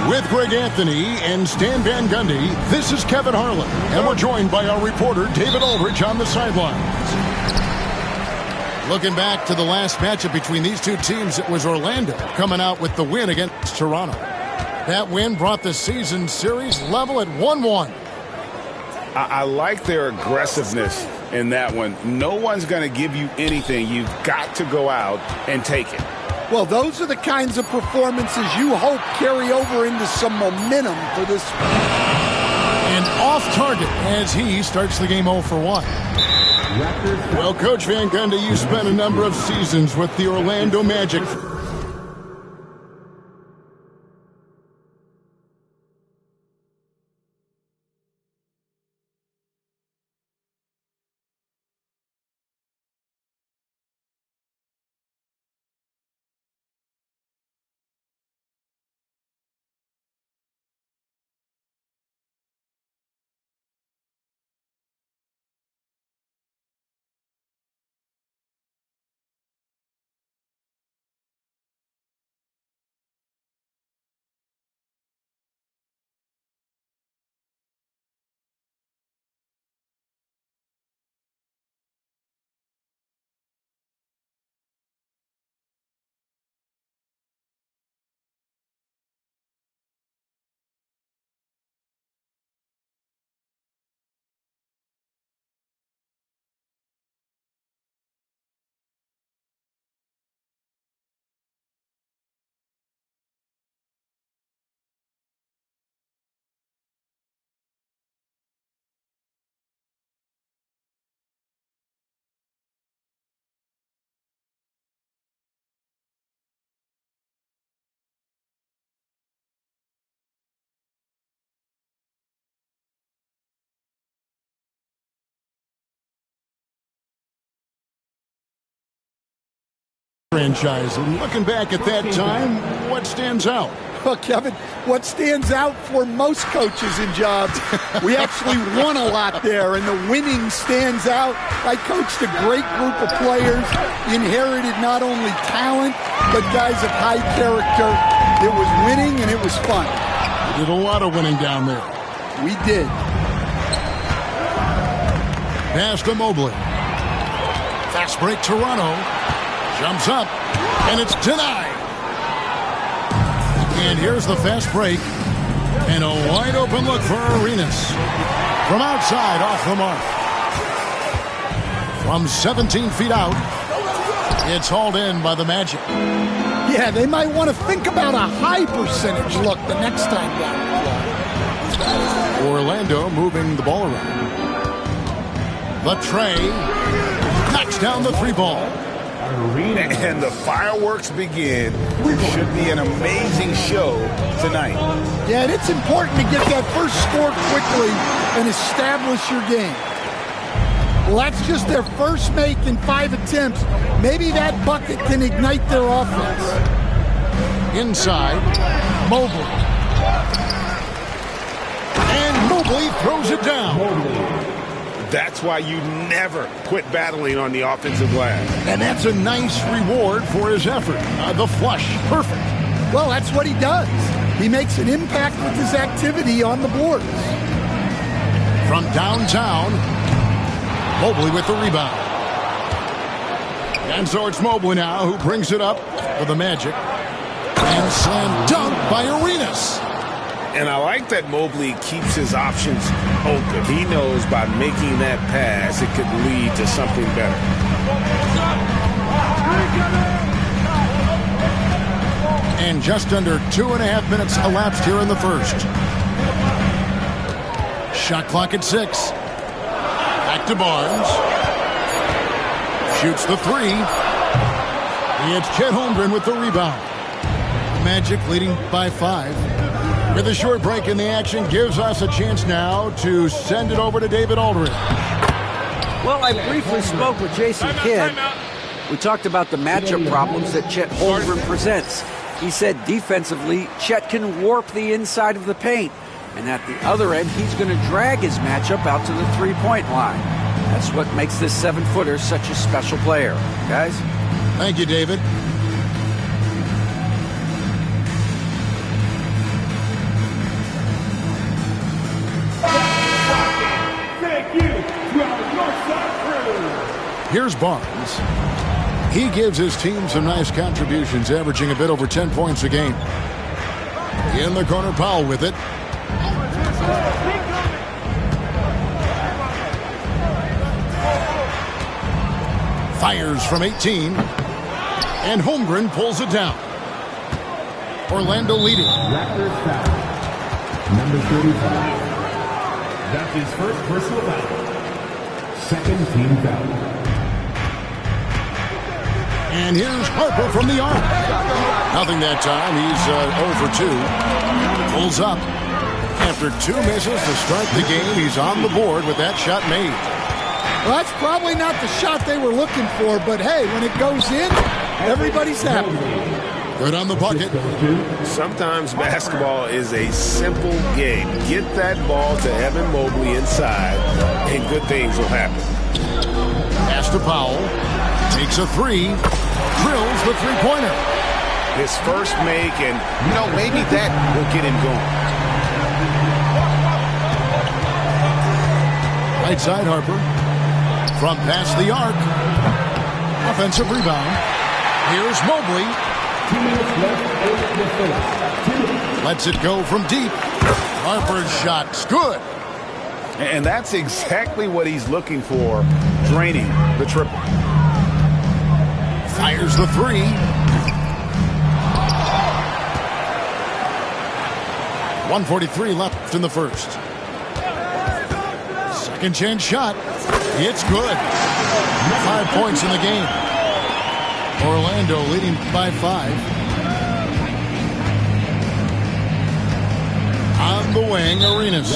With Greg Anthony and Stan Van Gundy, this is Kevin Harlan. And we're joined by our reporter, David Aldridge, on the sidelines. Looking back to the last matchup between these two teams, it was Orlando coming out with the win against Toronto. That win brought the season series level at 1-1. I like their aggressiveness in that one. No one's going to give you anything. You've got to go out and take it. Well, those are the kinds of performances you hope carry over into some momentum for this. And off target as he starts the game 0 for 1. Well, Coach Van Gundy, you spent a number of seasons with the Orlando Magic. Franchise. And looking back at that time, what stands out? Well, Kevin, what stands out for most coaches in jobs, we actually won a lot there, and the winning stands out. I coached a great group of players, inherited not only talent, but guys of high character. It was winning, and it was fun. We did a lot of winning down there. We did. Pass to Mobley. Fast break, Toronto. Jumps up, and it's denied. And here's the fast break, and a wide-open look for Arenas. From outside, off the mark. From 17 feet out, it's hauled in by the Magic. Yeah, they might want to think about a high percentage look the next time down. Orlando moving the ball around. Latrey knocks down the three ball. And the fireworks begin. Should be an amazing show tonight. Yeah, and it's important to get that first score quickly and establish your game. Well, that's just their first make in 5 attempts. Maybe that bucket can ignite their offense. Inside, Mobley. And Mobley throws it down. That's why you never quit battling on the offensive glass. And that's a nice reward for his effort. The flush, perfect. Well, that's what he does. He makes an impact with his activity on the boards. From downtown, Mobley with the rebound. And so it's Mobley now who brings it up for the Magic. And slam dunk by Arenas. And I like that Mobley keeps his options open. He knows by making that pass, it could lead to something better. And just under 2.5 minutes elapsed here in the first. Shot clock at 6. Back to Barnes. Shoots the three. It's Chet Holmgren with the rebound. Magic leading by 5. With a short break in the action, gives us a chance now to send it over to David Aldridge. Well, I briefly spoke with Jason Kidd. We talked about the matchup problems that Chet Holmgren presents. He said defensively, Chet can warp the inside of the paint. And at the other end, he's going to drag his matchup out to the three-point line. That's what makes this 7-footer such a special player. Guys? Thank you, David. Here's Barnes. He gives his team some nice contributions, averaging a bit over 10 points a game. In the corner, Powell with it. Fires from 18. And Holmgren pulls it down. Orlando leading. Raptors foul. Number 35. That's his first personal foul. Second team foul. And here's Harper from the arc. Nothing that time. He's 0 for 2. Pulls up. After 2 misses to start the game, he's on the board with that shot made. Well, that's probably not the shot they were looking for, but hey, when it goes in, everybody's happy. Good on the bucket. Sometimes basketball is a simple game. Get that ball to Evan Mobley inside, and good things will happen. Pass to Powell. Takes a 3. Drills the three-pointer. His first make, and, maybe that will get him going. Right side, Harper. From past the arc. Offensive rebound. Here's Mobley. 2 minutes left. Lets it go from deep. Harper's shot's good. And that's exactly what he's looking for, draining the triple. Fires the 3. .143 left in the first. Second chance shot. It's good. 5 points in the game. Orlando leading by 5. On the wing, Arenas.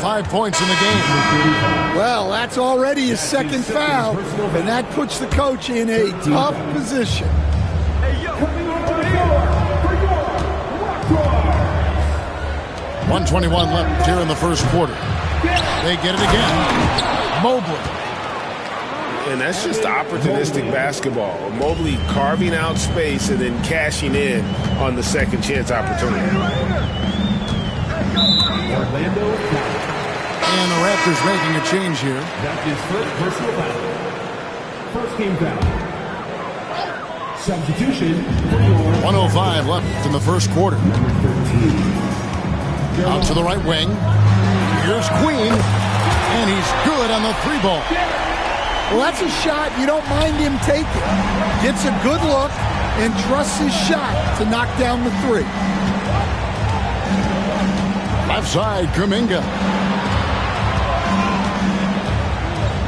5 points in the game. Well, that's already his second foul, and that puts the coach in a tough position. 1:21 left here in the first quarter. They get it again. Mobley. And that's just opportunistic basketball. Mobley carving out space and then cashing in on the second chance opportunity. Orlando foul. And the Raptors making a change here. That's his first personal foul. First team foul. Substitution for your 1:05 left in the first quarter. number 13. Out to the right wing. Here's Queen. And he's good on the 3-ball. Well, that's a shot you don't mind him taking. Gets a good look and trusts his shot to knock down the 3. Left side, Kuminga.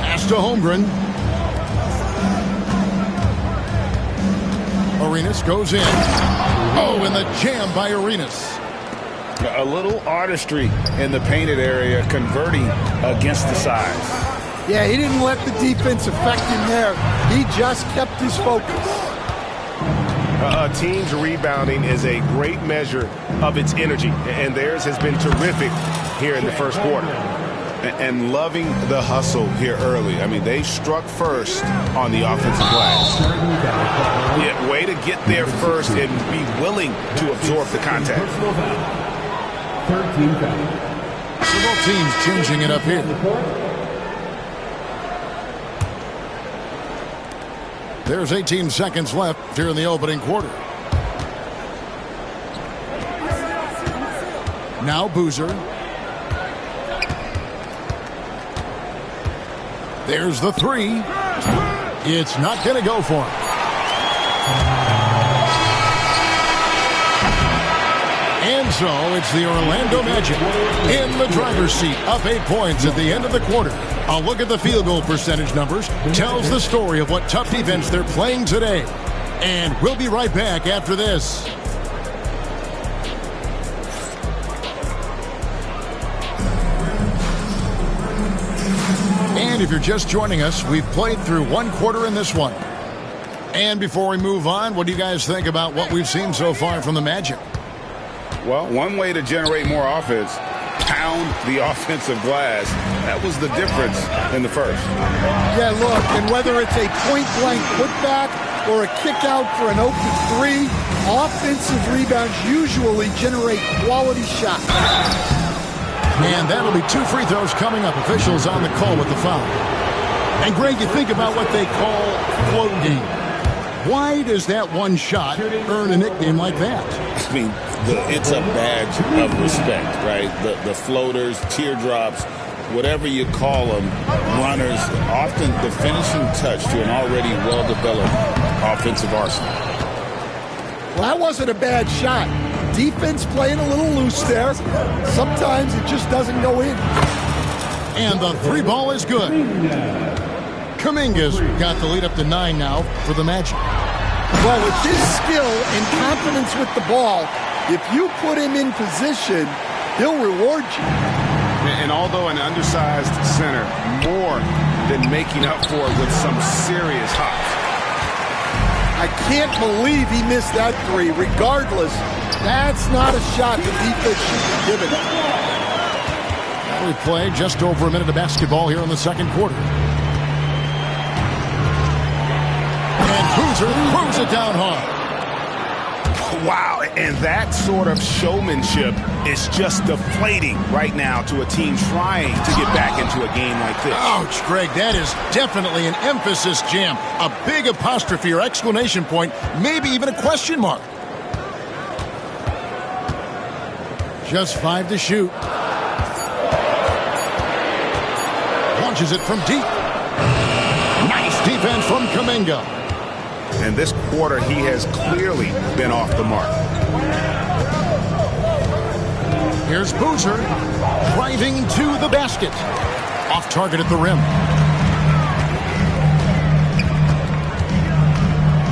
Pass to Holmgren. Arenas goes in. Oh, and the jam by Arenas. A little artistry in the painted area, converting against the size. Yeah, he didn't let the defense affect him there. He just kept his focus. A team's rebounding is a great measure of its energy, and theirs has been terrific here in the first quarter. And loving the hustle here early. I mean, they struck first on the offensive glass. Yeah, way to get there first and be willing to absorb the contact. Personal foul. Third team foul. Several teams changing it up here. There's 18 seconds left here in the opening quarter. Now Boozer. There's the 3. It's not going to go for him. And so it's the Orlando Magic in the driver's seat, up 8 points at the end of the quarter. A look at the field goal percentage numbers tells the story of what tough defense they're playing today. And we'll be right back after this. And if you're just joining us, we've played through one quarter in this one. And before we move on, what do you guys think about what we've seen so far from the Magic? Well, one way to generate more offense, pound the offensive glass. That was the difference in the first. Yeah, look, and whether it's a point-blank putback or a kick-out for an open 3, offensive rebounds usually generate quality shots. And that'll be 2 free throws coming up. Officials on the call with the foul. And Greg, you think about what they call float game. Why does that one shot earn a nickname like that? I mean, it's a badge of respect, right? The floaters, teardrops, whatever you call them, runners, often the finishing touch to an already well-developed offensive arsenal. Well, that wasn't a bad shot. Defense playing a little loose there. Sometimes it just doesn't go in. And the three ball is good. Kuminga's got the lead up to 9 now for the Magic. Well, with his skill and confidence with the ball, if you put him in position, he'll reward you. And although an undersized center, more than making up for it with some serious hops. I can't believe he missed that three. Regardless, that's not a shot the defense should be giving him. We play just over a minute of basketball here in the second quarter. And Boozer throws it down hard. Wow, and that sort of showmanship is just deflating right now to a team trying to get back into a game like this. Ouch, Greg, that is definitely an emphasis jam. A big apostrophe or exclamation point, maybe even a question mark. Just 5 to shoot. Launches it from deep. Nice defense from Kuminga. And this quarter, he has clearly been off the mark. Here's Boozer driving to the basket. Off target at the rim.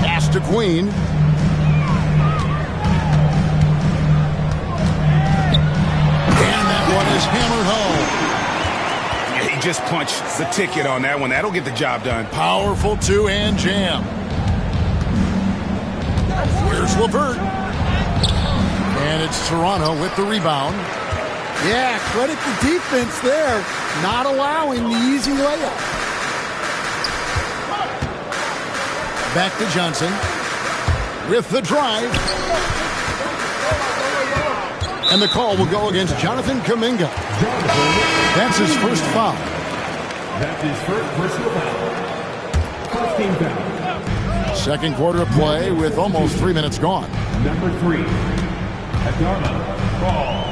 Pass to Queen. And that one is hammered home. He just punched the ticket on that one. That'll get the job done. Powerful two-hand jam. Here's LeVert. And it's Toronto with the rebound. Yeah, credit the defense there, not allowing the easy layup. Back to Johnson with the drive. And the call will go against Jonathan Kuminga. That's his first foul. That's his first personal foul. First team foul. Second quarter of play with almost 3 minutes gone. Number 3, Adama Ball.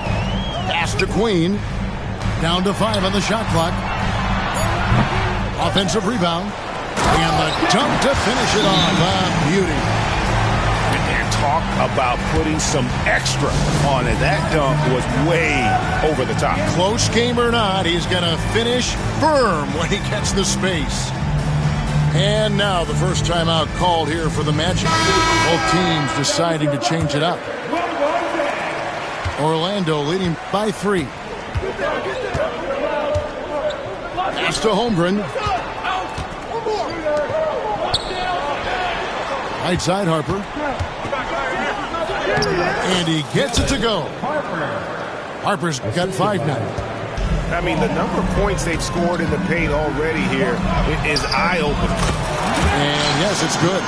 Pass to Queen. Down to 5 on the shot clock. Offensive rebound. And the dunk to finish it off. Beauty. And talk about putting some extra on it. That dunk was way over the top. Close game or not, he's going to finish firm when he gets the space. And now the first timeout called here for the Magic. Both teams deciding to change it up. Orlando leading by 3. Pass to Holmgren. Right side Harper. And he gets it to go. Harper's got 5 now. I mean, the number of points they've scored in the paint already here is eye-opening. And yes, it's good.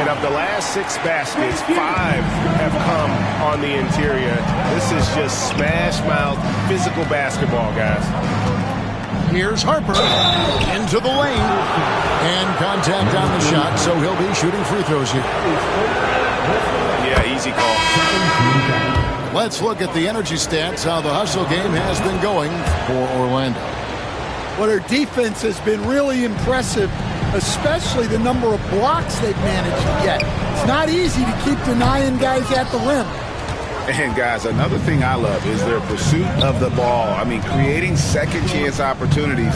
And of the last 6 baskets, 5 have come on the interior. This is just smash-mouth physical basketball, guys. Here's Harper into the lane. And contact on the shot, so he'll be shooting free throws here. Yeah, easy call. Let's look at the energy stats, how the hustle game has been going for Orlando. Well, their defense has been really impressive, especially the number of blocks they've managed to get. It's not easy to keep denying guys at the rim. And guys, another thing I love is their pursuit of the ball. I mean, creating second chance opportunities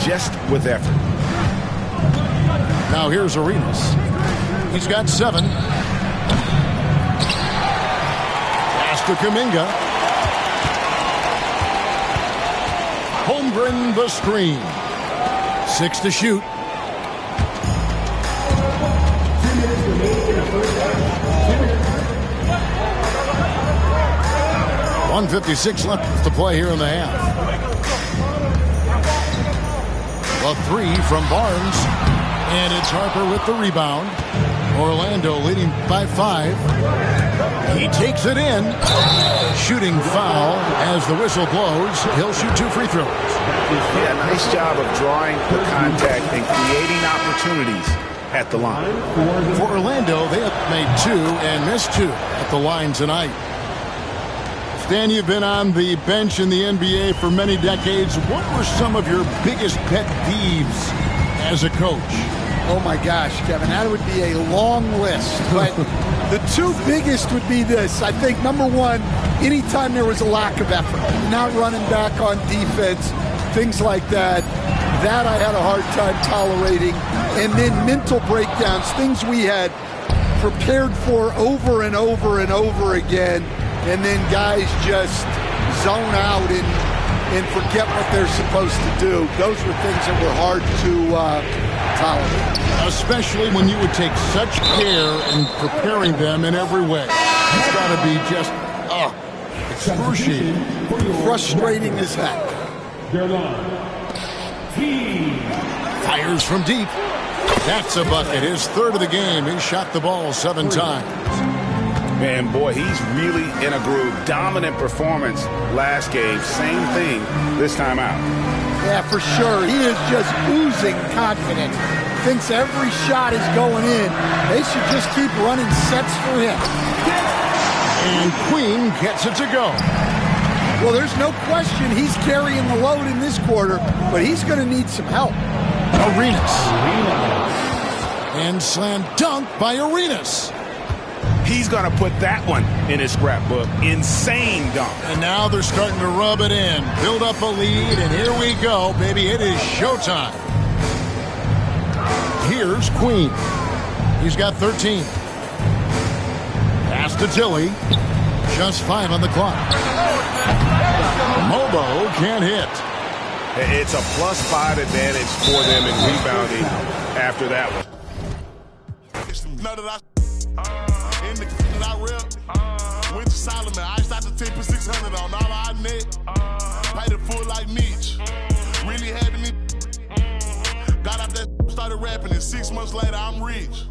just with effort. Now here's Arenas. He's got 7. Pass to Kuminga. Holmgren the screen. 6 to shoot. .156 left to play here in the half. A 3 from Barnes. And it's Harper with the rebound. Orlando leading by 5. He takes it in. Shooting foul as the whistle blows. He'll shoot 2 free throws. Yeah, nice job of drawing the contact and creating opportunities at the line. For Orlando, they have made 2 and missed 2 at the line tonight. Stan, you've been on the bench in the NBA for many decades. What were some of your biggest pet peeves as a coach? Oh my gosh, Kevin, that would be a long list. But the 2 biggest would be this. I think, number one, anytime there was a lack of effort, not running back on defense, things like that, that I had a hard time tolerating. And then mental breakdowns, things we had prepared for over and over and over again, and then guys just zone out and forget what they're supposed to do. Those were things that were hard to tolerate. Especially when you would take such care in preparing them in every way. It's got to be just excruciating. Frustrating as heck. Fires from deep. That's a bucket. His 3rd of the game. He shot the ball 7 times. Man, boy, he's really in a groove. Dominant performance last game. Same thing this time out. Yeah, for sure. He is just oozing confidence. Thinks every shot is going in. They should just keep running sets for him. And Queen gets it to go. Well, there's no question he's carrying the load in this quarter, but he's going to need some help. Arenas. And slam dunk by Arenas. He's going to put that one in his scrapbook. Insane dunk. And now they're starting to rub it in. Build up a lead, and here we go, baby. It is showtime. Here's Queen. He's got 13. Pass to Tilly. Just 5 on the clock. Mobo can't hit. It's a +5 advantage for them in rebounding after that one. In the I rep, went to Solomon. I started to 10 for 600 on all I net. Paid it full like Mitch. Really had me. Got out that, started rapping, and 6 months later, I'm rich.